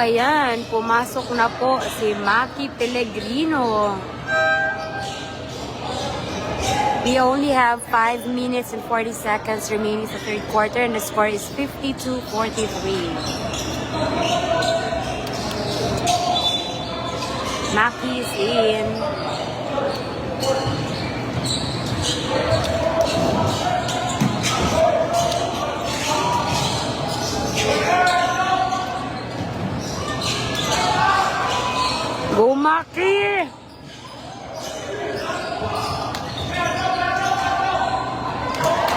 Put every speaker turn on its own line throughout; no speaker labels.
ayan, pumasok na po si Maki Pellegrino. We only have 5 minutes and 40 seconds remaining sa third quarter and the score is 52-43. Maki is in. Go Maki!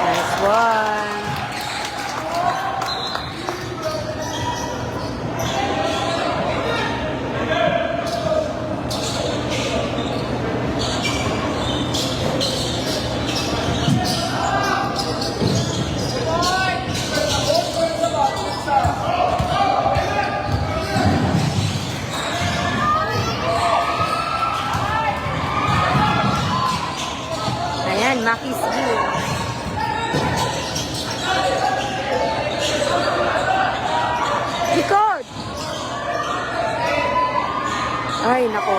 Nice one. Ayan, Maki's view. Likod! Ay, nako.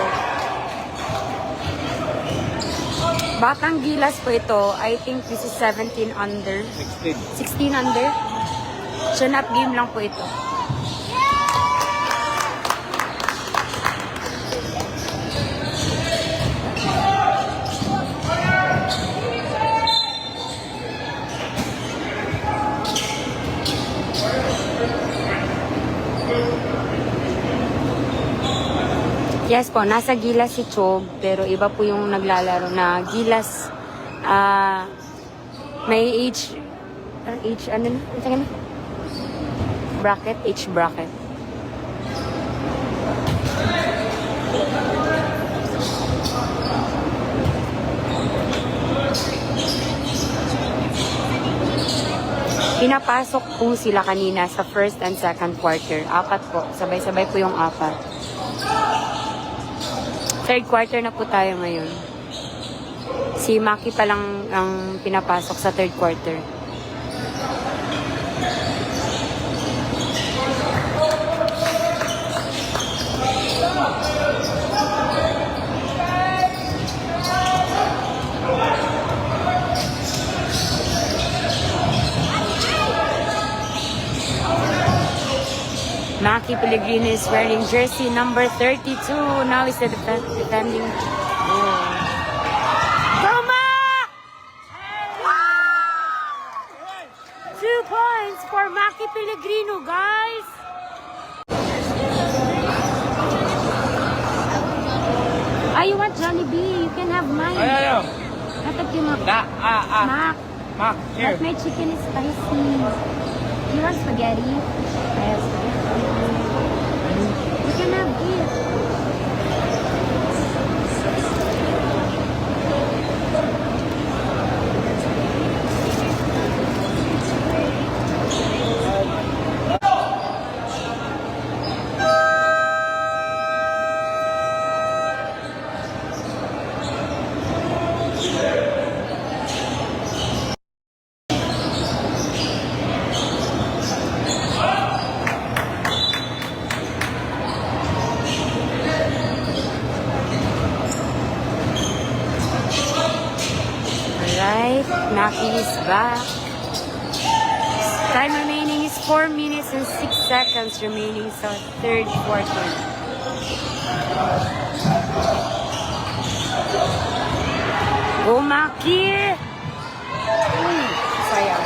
Batang Gilas po ito. I think this is 17 under. 16 under. Chin up game lang po ito. Yes po, nasa Gilas si Chog, pero iba po yung naglalaro na Gilas, may ano na? Bracket, H bracket. Pinapasok po sila kanina sa first and second quarter. 4 po, sabay-sabay po yung 4. Third quarter na po tayo ngayon. Si Maki pa lang ang pinapasok sa third quarter. Maki Pellegrino is wearing jersey number 32. Now is the defending. Oh. Toma! 2 points for Maki Pellegrino, guys. You want Jollibee? You can have mine. Natag yung Mac.
Mac, here.
But my chicken is spicy. You want spaghetti? I have spaghetti. You can have it. Maki is back. Time remaining is 4 minutes and 6 seconds remaining sa third quarter. Go Maki! Sayang.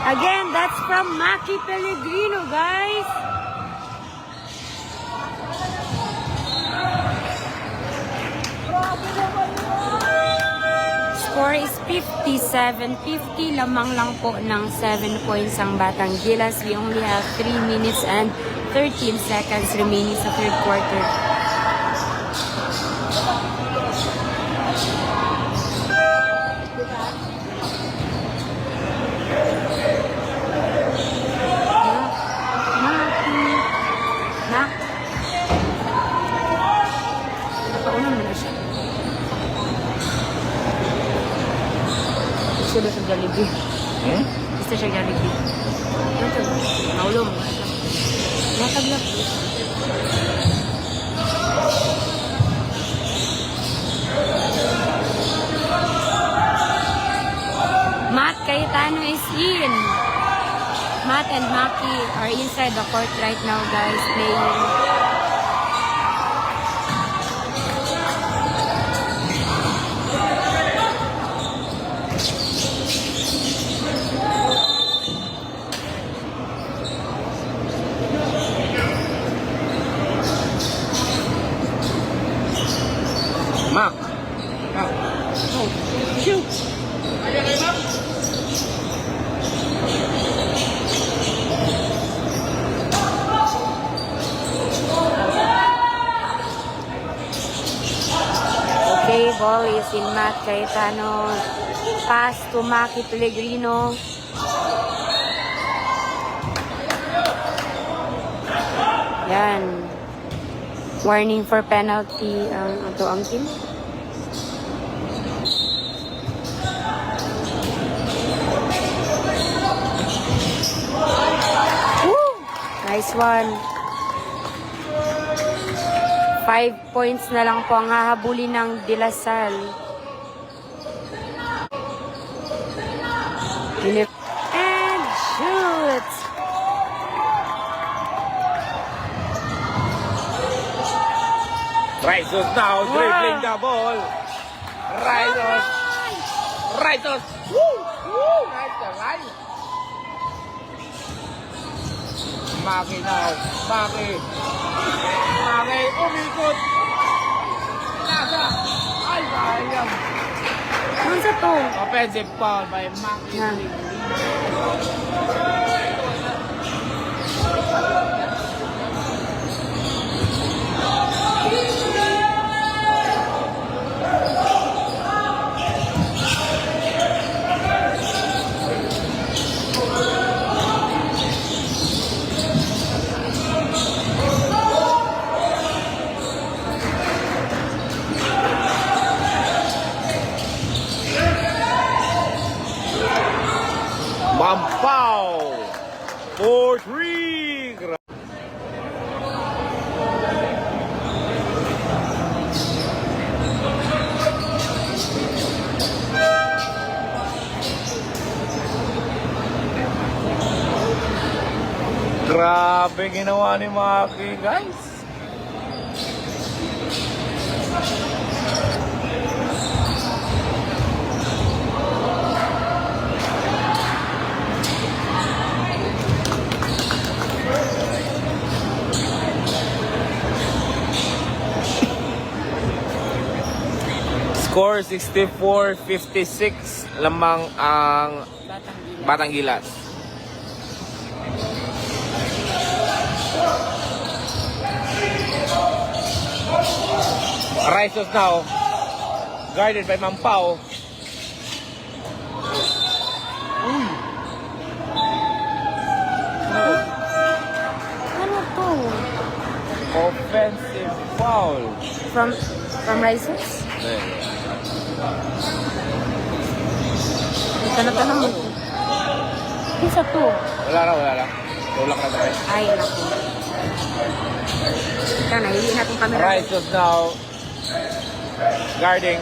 Again, that's from Maki Pellegrino, guys. score is 57-50. Lamang lang po ng 7 points ang Batang Gilas. We only have 3 minutes and 13 seconds remaining sa third quarter. Napauna mo na siya. Gusto ba sa Jollibee? Gusto siya Jollibee. Ito, naulong. Nakablap. Matt Cayetano is in. Matt and Maki are inside the court right now, guys, playing.
Mac.
Oh, shoot. Okay, ball is in Matt Cayetano. Pass to Maki Pellegrino. Yan. Warning for penalty ang team. Woo! Nice one. 5 points na lang po ang hahabulin ng De La Salle. And shoot!
Rizos now, dribbling the ball. Rizos. Rizos. Woo! Woo! Nice the line. Maki now. Maki. Maki, umikot. Nasa. Ay, sayang.
Ano sa to?
Offensive foul by Maki.
Yan.
Mampao. 4-3. Grabe ginawa ni Maki, guys. Score 64-56, lamang ang Batang Gilas. Rizos now, guarded by Mampao.
Ano to?
Offensive foul.
From Rises? Tanong mo. Isa to.
Wala lang. Tulak na tayo.
Ay, naku. Ito na, hindi natin camera.
Rizos now, guarding.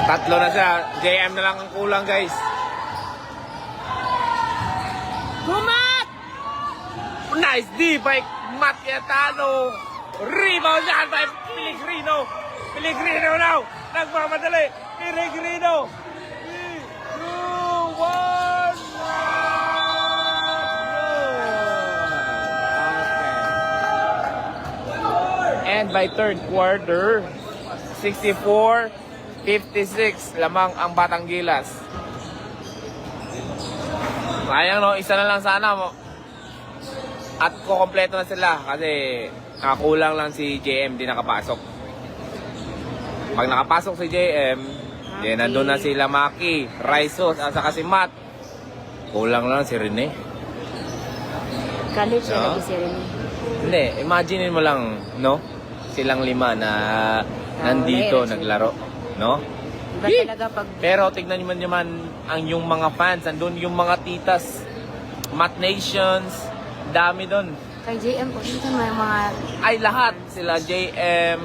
Tatlo na siya. JM na lang ang kulang, guys.
Gumat!
Nice D by Matt Cayetano. Rebound yan by Pellegrino. Pellegrino now. Nagmamadali. Pellegrino. 3, 2, 1. And by third quarter, 64-56 56 lamang ang Batang Gilas. Sayang no, isa na lang sana mo. At kukompleto na sila kasi nakakulang lang si JM, di nakapasok. Pag nakapasok si JM, then nandun na sila Maki, Raisos, at saka si Matt. Kulang lang si Rene.
College
No?
na lagi si Rene.
Hindi, imagine mo lang, no? Silang lima na nandito
may
naglaro, no?
Iba talaga pag
Pero tignan nyo naman ang yung mga fans, andun yung mga titas, Matt Nations, dami doon.
kay JM po dito may mga
Ay lahat, sila JM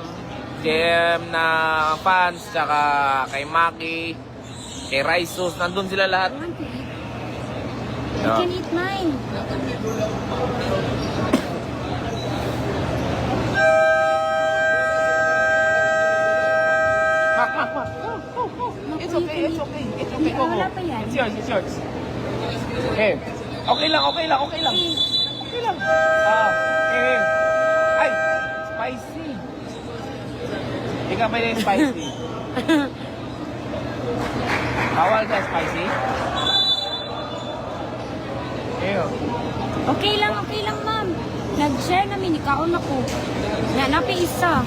na fans, tsaka kay Maki, kay Raisos, nandun sila lahat.
I want to eat. I
No.
can eat mine.
Mak. It's okay. Go.
Wala pa yan.
It's yours. Okay. Okay lang. Okay lang. Okay. Ay, spicy. Hindi ka pwede spicy. Bawal ka spicy? Ew.
Okay lang ma'am. Nag-share namin, ikaon ako. Napi isa.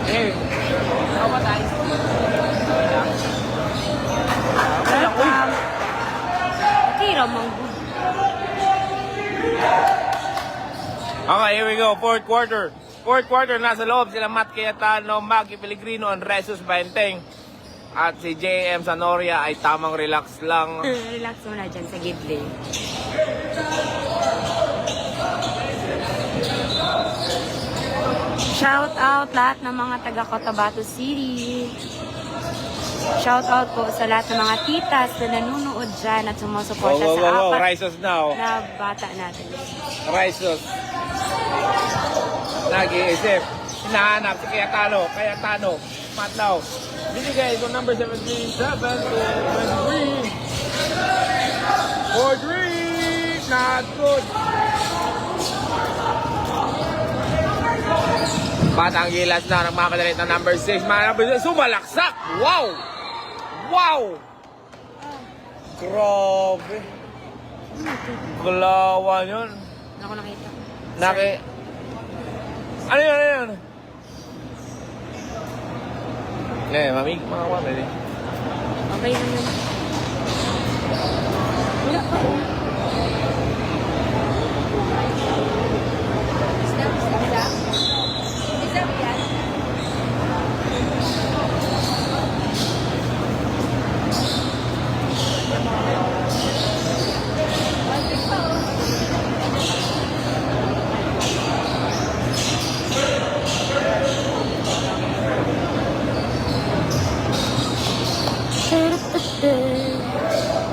Ew. How about ice?
Welcome. Okay ramang.
Okay, here we go. Fourth quarter, nasa loob sila Matt Cayetano, Maggie Pellegrino, and Jesus Baenteng. At si JM Sanoria ay tamang relax lang.
Relax muna dyan sa gidli. Shout out lahat ng mga taga Cotabato City. Shout out po sa lahat ng mga titas na nanonood dyan at sumusuporta sa apat
Raisos now.
na bata natin.
Raisos. Nag-iisip. Hinahanap si Cayetano. Matlaw. Binigay ito number 17, 7 to 23. 4-3. Not good. Batang Gilas na nagmamadalit ng number 6. Number 6, sumalaksak! Wow! Grabe. Galawan yun.
Ako nakita.
Ano yun? Mami, mga wala din.
Okay lang yun. Wala pa.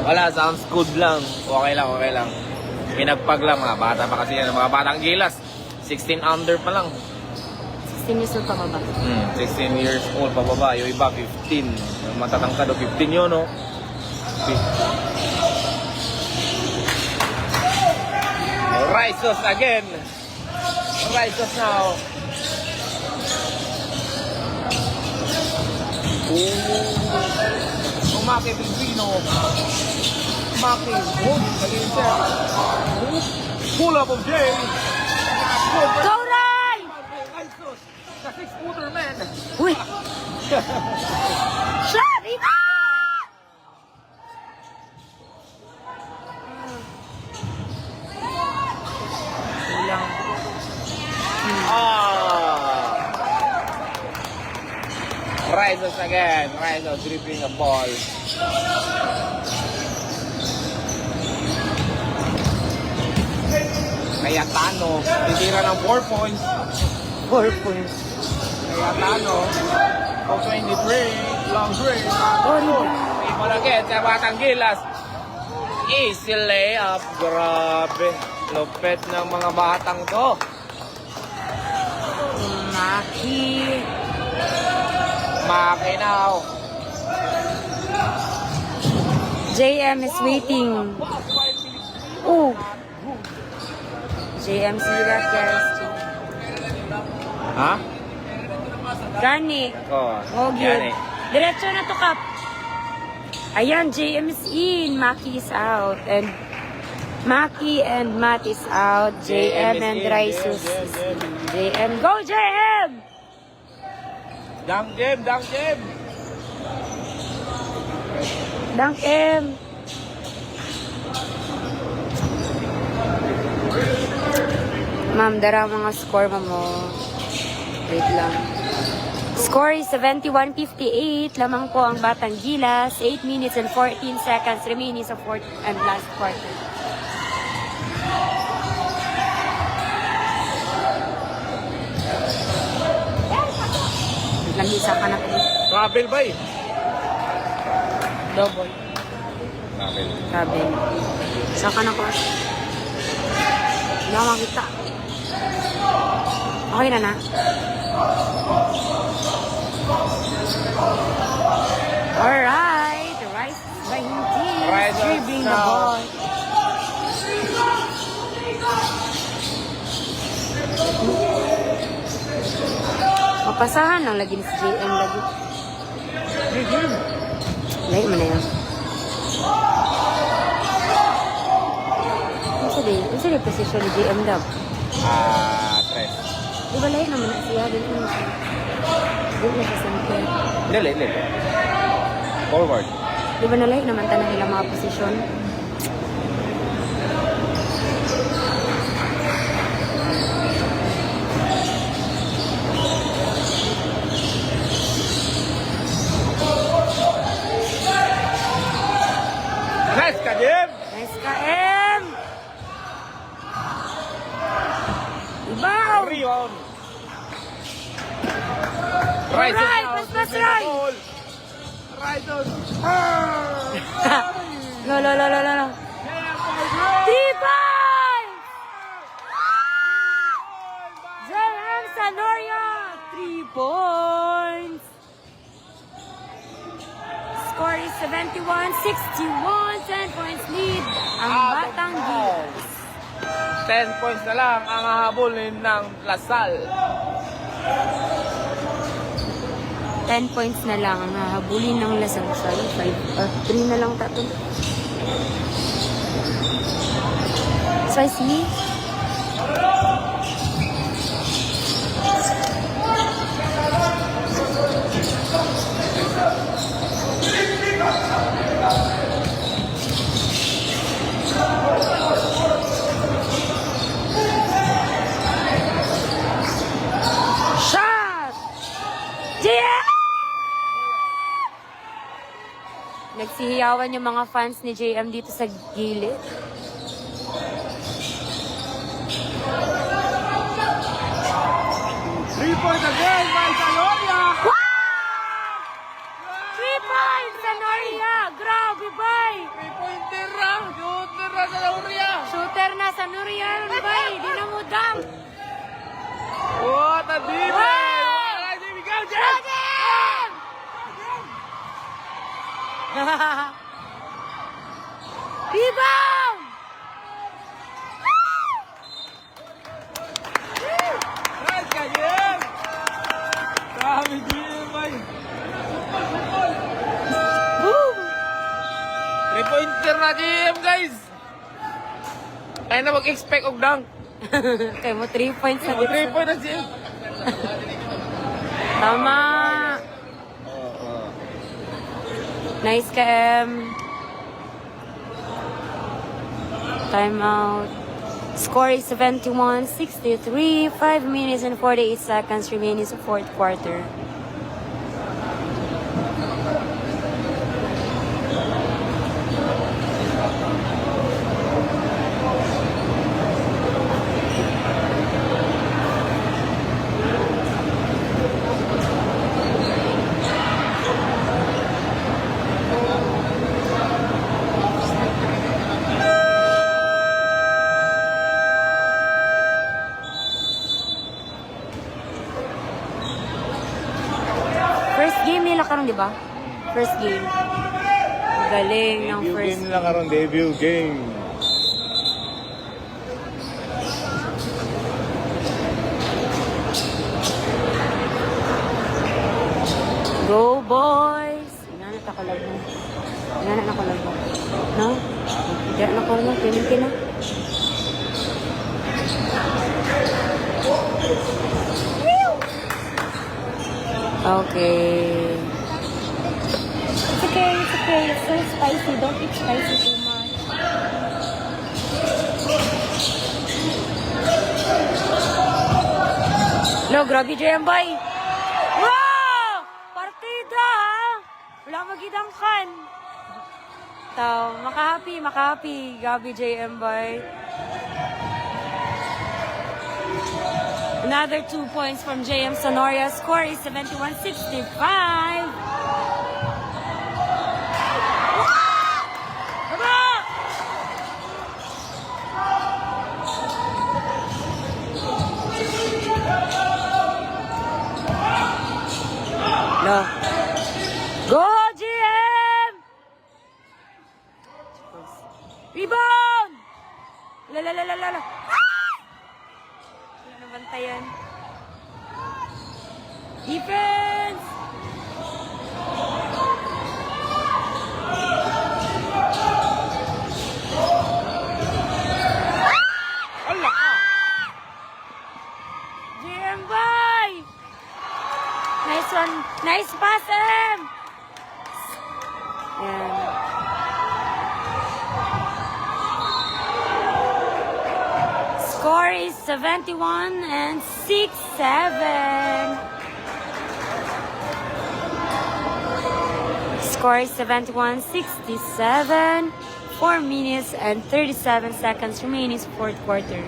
Wala, sounds good lang. Okay lang. Pinagpag lang mga bata pa kasi yan. Mga batang Gilas. 16 under pa lang.
16 years old pa ba?
16 years old pa baba. Yung iba 15. Yung matatangkad o 15 yun, no? Raisos again. Raisos now. Maki Pilipino. Maki. Again, sir. Pull up of Jay.
Go, Ray!
Raisos. The 6-footer man.
Uy! Shot! Iba! Kulang.
Raisos again. Raisos dribbling a ball. Cayetano. Titira ng 4 points.
4 points.
Cayetano. 23. Long three. People again sa Batang Gilas. Easy layup. Grabe. Lupet ng mga batang to.
Maki.
Maki now.
JM is waiting. Oh. JM Sira, guys.
Ha?
Gani.
Oh,
Oh,
yan
good. Diretso na to, Kap. Ayan, JM is in. Maki is out. And Maki and Matt is out. JM and Raisus is in. JM. Go, JM!
Dang Jem, Dang Jem.
Dunk M. Ma'am, dara mga score mo. Wait lang. Score is 71-58. Lamang po ang Batang Gilas. 8 minutes and 14 seconds remaining sa fourth and last quarter. Langisa ka na po.
Travel ba eh?
Double.
Travel.
Sabi. Saka na ko. Hindi ako makita. Okay na na. Alright. Rice by hindi.
Rice
Dribbling the
now.
ball. Mapasahan lang lagi ni si JM lagi. Lain mana yan? Ano sa position ni JM daw?
Tres.
Di ba lain naman na siya? Dito na siya. Dito na siya center.
Dili. Forward.
Di ba nalain naman tanong nila mga posisyon?
Nice ka, Jem!
Nice ka, M! Ibaw!
Rion!
Alright, pas right!
Ryzen!
No. 3 points! JM Sanoria! 3 points! Score is 71-61. 10 points lead ang Batang Gilas.
10 points na lang ang hahabulin ng Lasal.
10 points na lang ang hahabulin ng Lasal. Sorry, 3 na lang tatlo. So I see. Shot! JM! Nagsihiyawan yung mga fans ni JM dito sa gilid.
Points again by Sanoria!
Wow! 3 points, Sanoria! Grabe, bay!
3-pointer lang! Shooter na Sanoria!
Shooter na, Sanoria, bay! Di na mo dam!
What a defense!
Wow!
Alright, here we go, Jem!
Jim! Rebound!
Nice ka, Jem! Dami, Jem, bay!
Boom!
3-pointer na, Jem, guys! Kaya na mag-expect og dunk.
Kaya mo 3 points na
3 points na, Jem!
Tama! Nice ka, M. Time out. Score is 71-63. 5 minutes and 48 seconds remaining sa fourth quarter. First game nila karon, di ba? First game. Galing ng first
nila karon, debut game.
Go, boys! Inanat ako lang mo. Inanat ako lang mo. No? Diyan na ko lang. Pinagin na. Okay.
It's okay, it's okay. It's so spicy. Don't eat spicy too much.
No, grabe JM boy. Wow! Partida ha! Wala magidang kan. Tao, makahappy. Grabe JM boy. Another 2 points from JM Sonoria. Score is 71-65. No. Go, GM! Rebound! La. Wala na bantayan. Defense!
Ala ka!
GM boy! Nice one. Nice pass, Em! Ayan. Score is 71-67. Score is 71-67. 4 minutes and 37 seconds remaining sa fourth quarter.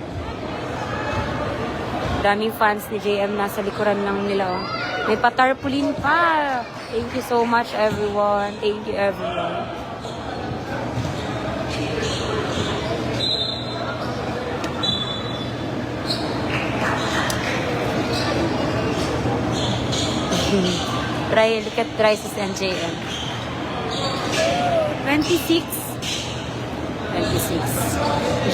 Daming fans ni JM nasa likuran lang nila. Oh. May patarpulin pa. Thank you so much, everyone. Thank you, everyone. Look at Rices and JM. 26.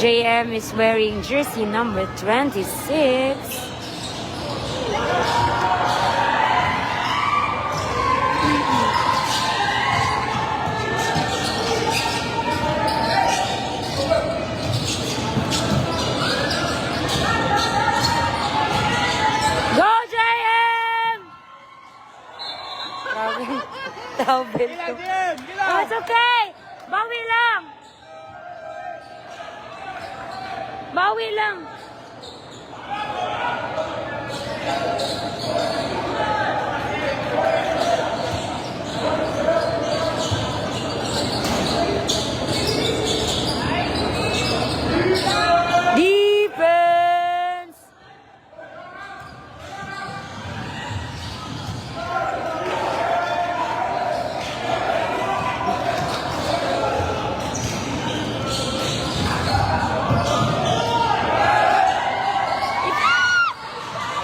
JM is wearing jersey number 26. Go, JM! Tawbel to. Oh, it's okay. Bawi lang. Defense!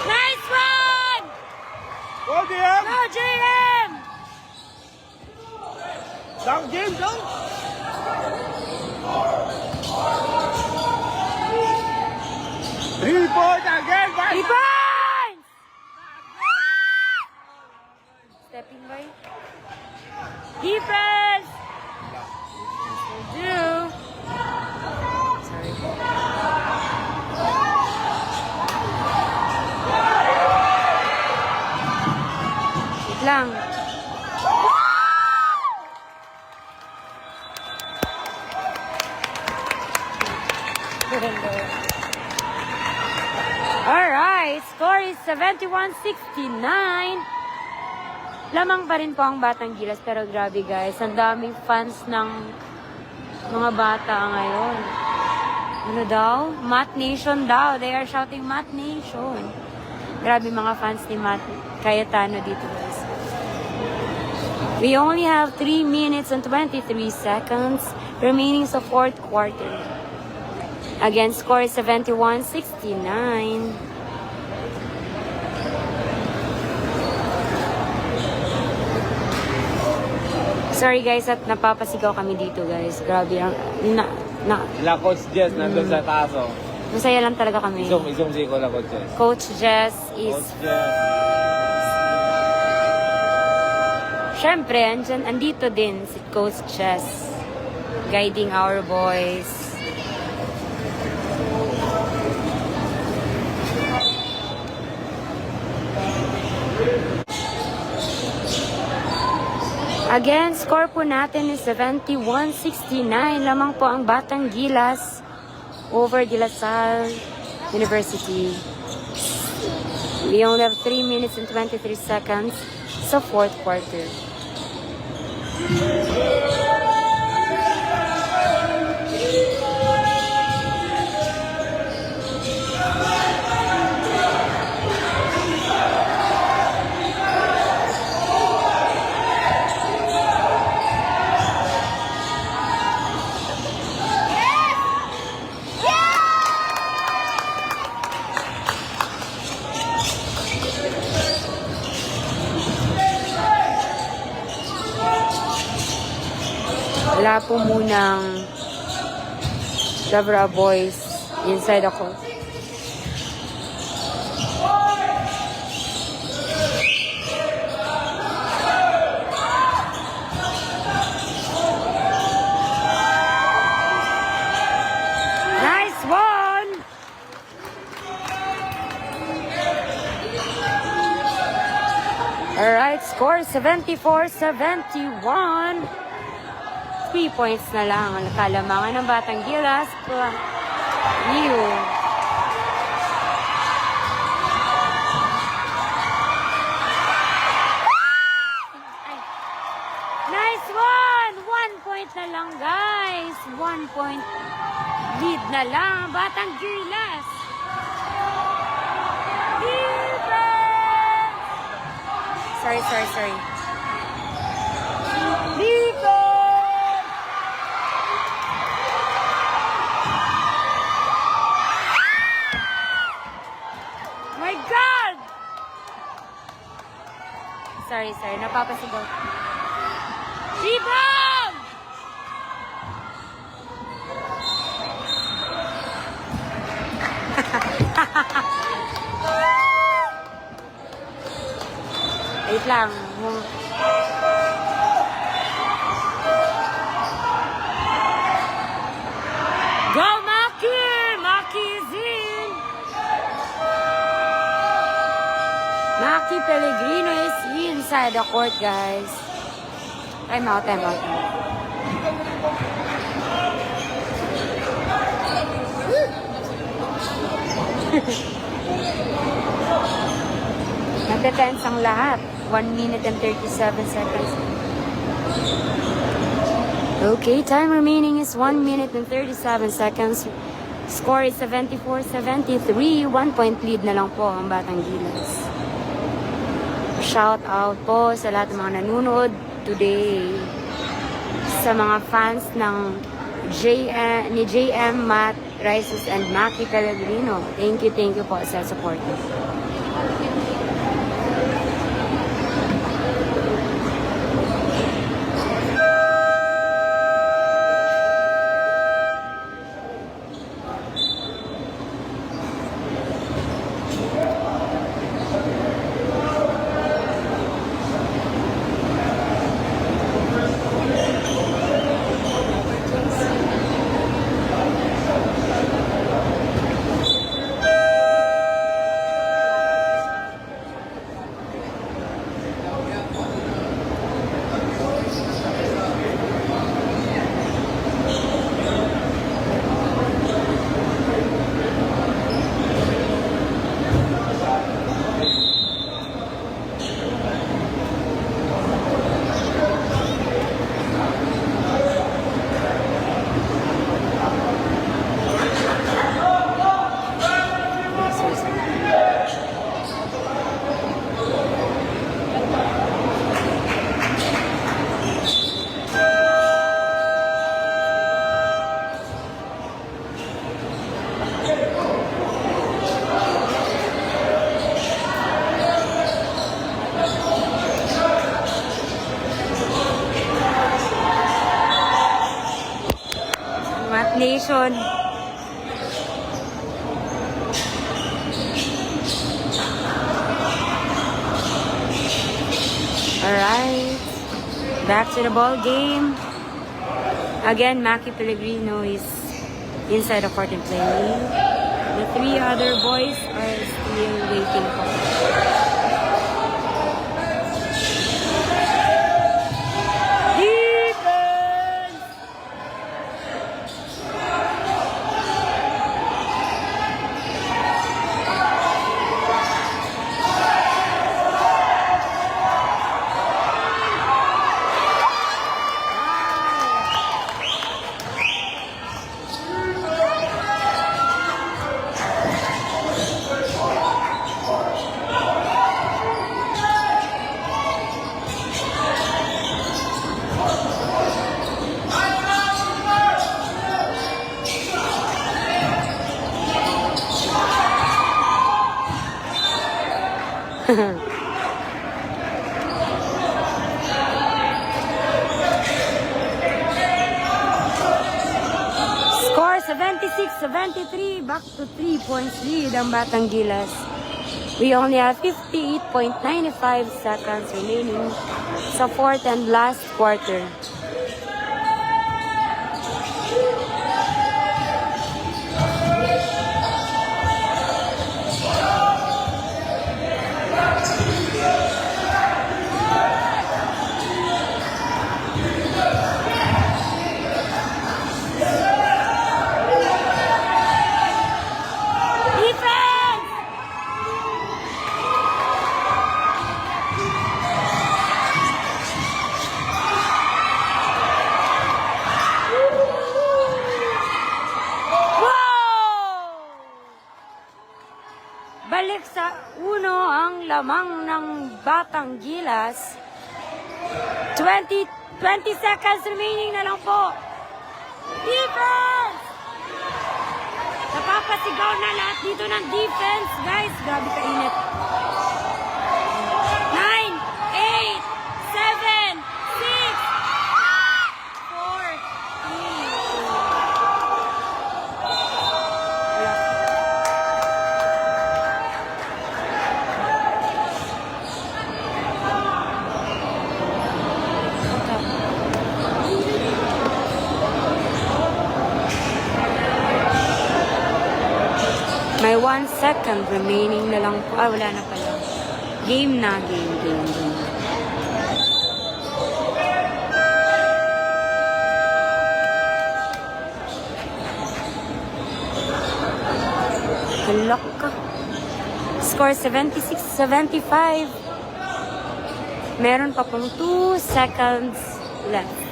Nice one!
Go, JM!
Go, JM!
Down, Jim, down! 3 points again, guys!
Defense! Stepping by. Defense! Do. Sorry. Wait lang. Alright, score is 71-69. Lamang pa rin po ang Batang Gilas, pero grabe guys, ang daming fans ng mga bata ngayon. Ano daw? Matt Nation daw. They are shouting Matt Nation. Grabe mga fans ni Matt Cayetano dito guys. We only have 3 minutes and 23 seconds remaining sa fourth quarter. Again, score is 71-69. Sorry guys at napapasigaw kami dito guys. Grabe ang
La Coach Jess nandun sa taas, oh.
masaya lang talaga kami.
Isum si ko la Coach Jess.
Coach Jess is
Coach Jess.
Syempre, andito din si Coach Chess, guiding our boys. Again, score po natin is 71-69. Lamang po ang Batang Gilas over De La Salle University. We only have 3 minutes and 23 seconds sa fourth quarter. Wala po munang Dabra Boys inside ako. Nice one! Alright, score 74-71. 3 points na lang ang kalamangan ng Batang Gilas. Nice one! 1 point na lang, guys. 1 point lead na lang. Batang Gilas. Defense! Sorry. Defense! My God! Sorry. Napapasigaw. Rebound! Wait lang. Go, Maki! Maki is in! Maki Pellegrino is inside the court, guys. Time out. Nagte-tense ang lahat. 1 minute and 37 seconds. Okay, time remaining is 1 minute and 37 seconds. Score is 74-73. 1 point lead na lang po ang Batang Gilas. Shout out po sa lahat ng mga nanonood today. Sa mga fans ng ni JM, Matt Rices, and Maki Pellegrino. Thank you po sa support. Nation. Alright. Back to the ball game. Again, Mackie Pellegrino is inside the court and playing. The three other boys are still waiting for. Defense! Score 76-73, back to 3 points lead ang Batang Gilas. We only have 58.95 seconds remaining sa fourth and last quarter. Balik sa uno ang lamang ng Batang Gilas. 20 seconds remaining na lang po. Defense! Napapasigaw na lahat dito ng defense. Guys, grabe kainit. 9, 8, 7, 6, 4, 3. May 1 second remaining na lang po. Ah, wala na pala. Game na, game. Halak ka. Score 76-75. Meron pa pong 2 seconds left.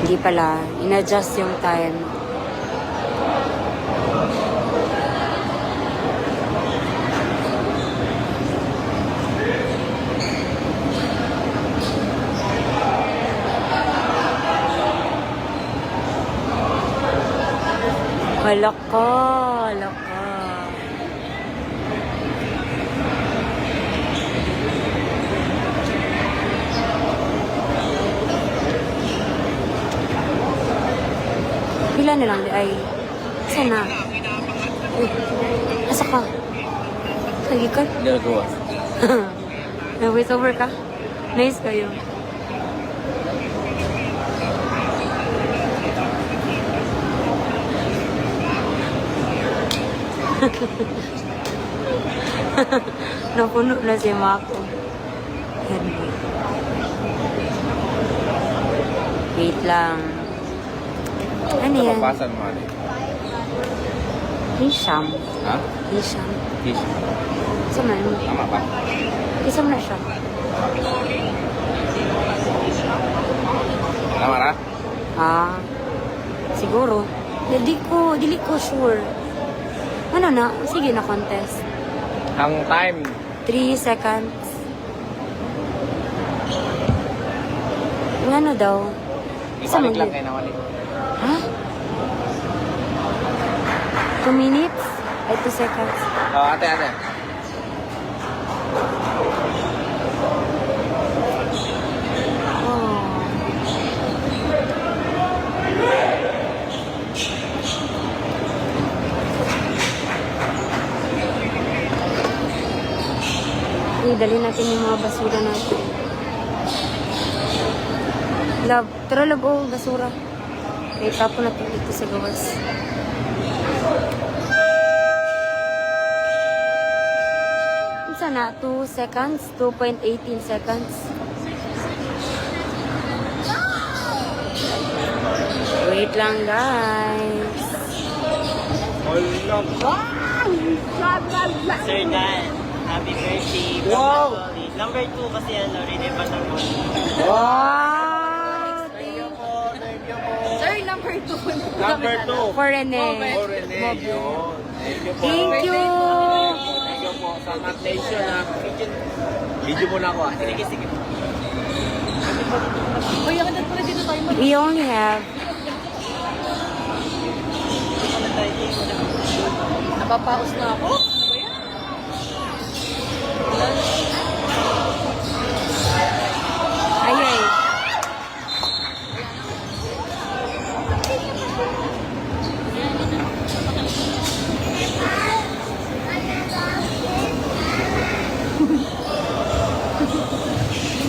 Hindi pala, in-adjust yung time. Hala ka. Pila na lang ay sana. Asa ka? Lagi ka?
Hindi nagawa.
Nag-voice over ka? Nice kayo. Napuno na si Mako. Wait lang. Ano yan?
Napapasan mo ano?
Hisham.
Ha?
Hisham.
Fish.
Isa man mo.
Tama ba?
Isa mo na siya.
Tama na?
Ah. Siguro. Dili ko sure. Ano na? Sige na contest.
Ang time.
3 seconds. Ano daw?
Ibalik lang kayo na wali.
Ha? 2 minutes? Ay, 2 seconds.
Oh, ate.
Oh. dalhin natin yung mga basura natin. Love, tara love, oh, basura. Okay, tapon natin dito sa gawas. Sana 2 seconds, 2.18 seconds. Wait lang, guys.
Sir Dan, happy birthday.
Wow!
Number 2 kasi ano, remember na mo.
Wow!
Sir, number 2.
Number 2.
For Rene.
Oh, Rene, yun. Thank you po.
Thank you!
Thank you po sa Mat Nation ha. Video mo na ako ah.
Sige, sige.
Uy, ako na pala dito tayo.
We only have
Napapaus na ako.
ay ay.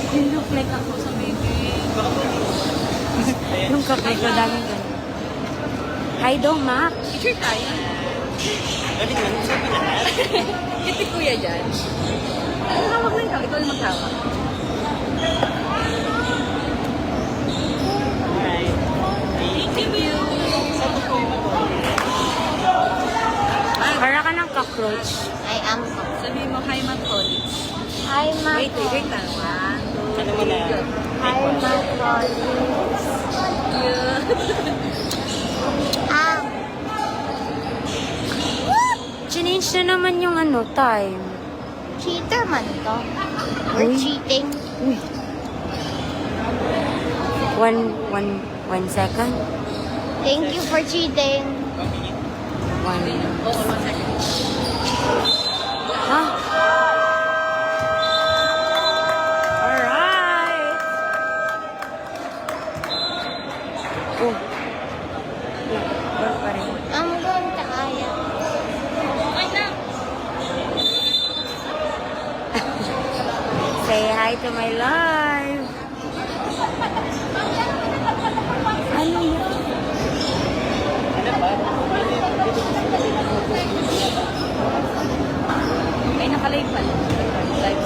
Yung look like ako sa baby.
Yung kakay ko dami ganun. Hi, Dong Mac.
Picture tayo.
Sabi naman, sabi lahat.
Iti kuya dyan. Ano hawak na ikaw? Ikaw yung maghawak.
Alright.
Thank you.
Para ka ng cockroach.
I am. Sabi mo, hi, Macaulay.
Hi,
Wait, wait lang. 1, 2,
Ano mo na?
Hi, Macaulay. Ah. Change na naman yung ano, time.
Cheater man to. We're
Uy.
cheating.
Uy. 1 second.
Thank you for cheating.
1.
Oo, 1 second.
Ha? Alright. Oh. Wala pa rin.
I'm going to Aya.
Okay na.
Say hi to my live. Ano yun?
Ay, nakalive pala. Live.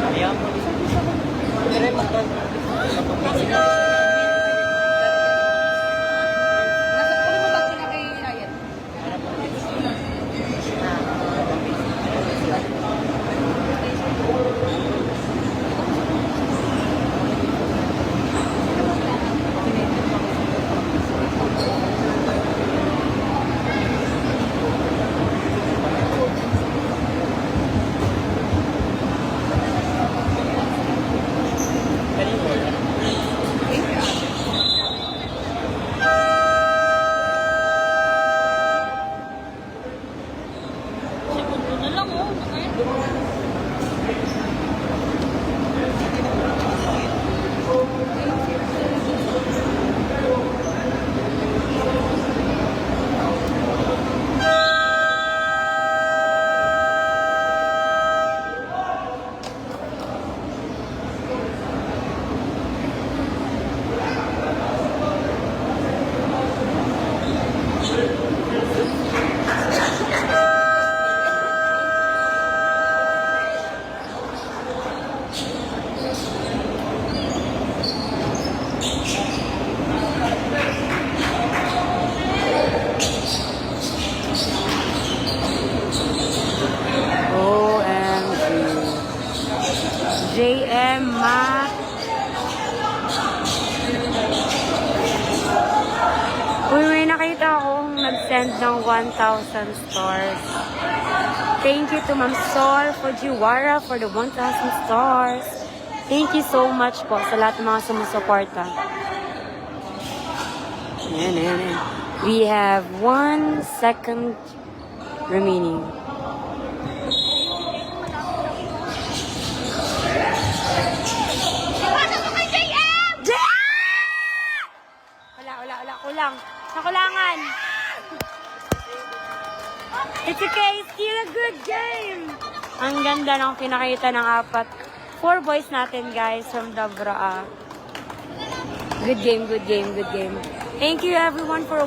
Ayan.
Nasa kunin mo bago na kay Ryan. Segundo na lang, oh.
OMG. JM Mac. Uy, may nakita akong nag-send ng 1,000 stars. Thank you to Ma'am Sor Fujiwara for the 1,000 stars. Thank you so much po sa lahat ng mga sumusuporta. Ayan. We have 1 second remaining. Wala. Kulang. Nakulangan. It's okay. It's still a good game. Ang ganda ng pinakita ng 4 boys natin, guys, from Dabraa. Good game. Thank you everyone for